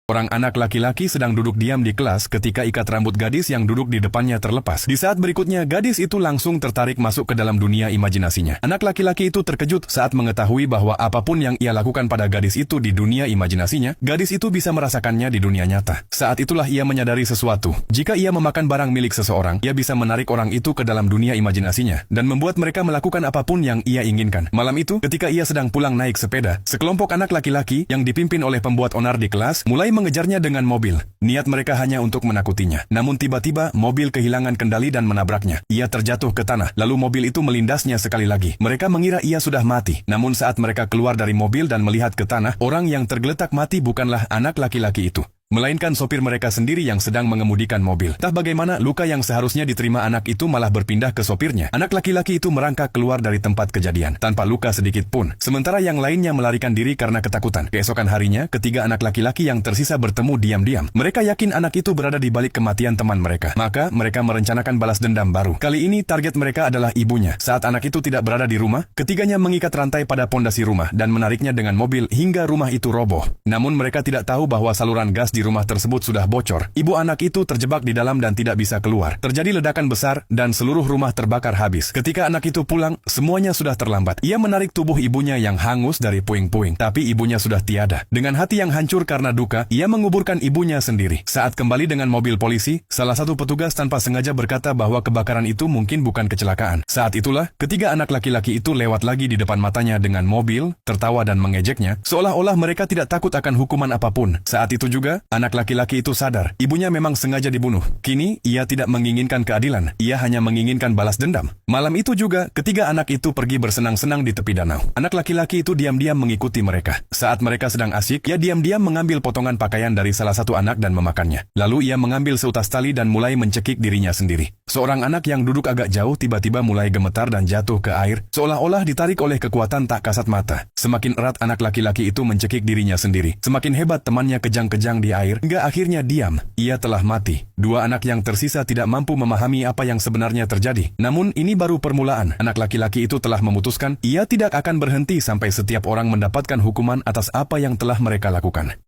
Orang anak laki-laki sedang duduk diam di kelas ketika ikat rambut gadis yang duduk di depannya terlepas. Di saat berikutnya, gadis itu langsung tertarik masuk ke dalam dunia imajinasinya. Anak laki-laki itu terkejut saat mengetahui bahwa apapun yang ia lakukan pada gadis itu di dunia imajinasinya, gadis itu bisa merasakannya di dunia nyata. Saat itulah ia menyadari sesuatu. Jika ia memakan barang milik seseorang, ia bisa menarik orang itu ke dalam dunia imajinasinya dan membuat mereka melakukan apapun yang ia inginkan. Malam itu, ketika ia sedang pulang naik sepeda, sekelompok anak laki-laki yang dipimpin oleh pembuat onar di kelas mulai mengejarnya dengan mobil. Niat mereka hanya untuk menakutinya. Namun tiba-tiba mobil kehilangan kendali dan menabraknya. Ia terjatuh ke tanah, lalu mobil itu melindasnya sekali lagi. Mereka mengira ia sudah mati. Namun saat mereka keluar dari mobil dan melihat ke tanah, orang yang tergeletak mati bukanlah anak laki-laki itu, melainkan sopir mereka sendiri yang sedang mengemudikan mobil. Entah bagaimana luka yang seharusnya diterima anak itu malah berpindah ke sopirnya. Anak laki-laki itu merangkak keluar dari tempat kejadian tanpa luka sedikit pun, sementara yang lainnya melarikan diri karena ketakutan. Keesokan harinya, ketiga anak laki-laki yang tersisa bertemu diam-diam. Mereka yakin anak itu berada di balik kematian teman mereka. Maka mereka merencanakan balas dendam baru. Kali ini target mereka adalah ibunya. Saat anak itu tidak berada di rumah, ketiganya mengikat rantai pada pondasi rumah dan menariknya dengan mobil hingga rumah itu roboh. Namun mereka tidak tahu bahwa saluran gas di rumah tersebut sudah bocor. Ibu anak itu terjebak di dalam dan tidak bisa keluar. Terjadi ledakan besar dan seluruh rumah terbakar habis. Ketika anak itu pulang, semuanya sudah terlambat. Ia menarik tubuh ibunya yang hangus dari puing-puing, tapi ibunya sudah tiada. Dengan hati yang hancur karena duka, ia menguburkan ibunya sendiri. Saat kembali dengan mobil polisi, salah satu petugas tanpa sengaja berkata bahwa kebakaran itu mungkin bukan kecelakaan. Saat itulah, ketiga anak laki-laki itu lewat lagi di depan matanya dengan mobil, tertawa dan mengejeknya, seolah-olah mereka tidak takut akan hukuman apapun. Saat itu juga, anak laki-laki itu sadar, ibunya memang sengaja dibunuh. Kini, ia tidak menginginkan keadilan, ia hanya menginginkan balas dendam. Malam itu juga, ketiga anak itu pergi bersenang-senang di tepi danau. Anak laki-laki itu diam-diam mengikuti mereka. Saat mereka sedang asyik, ia diam-diam mengambil potongan pakaian dari salah satu anak dan memakannya. Lalu ia mengambil seutas tali dan mulai mencekik dirinya sendiri. Seorang anak yang duduk agak jauh tiba-tiba mulai gemetar dan jatuh ke air, seolah-olah ditarik oleh kekuatan tak kasat mata. Semakin erat anak laki-laki itu mencekik dirinya sendiri, semakin hebat temannya kejang-kejang di air, hingga akhirnya diam. Ia telah mati. Dua anak yang tersisa tidak mampu memahami apa yang sebenarnya terjadi. Namun ini baru permulaan. Anak laki-laki itu telah memutuskan ia tidak akan berhenti sampai setiap orang mendapatkan hukuman atas apa yang telah mereka lakukan.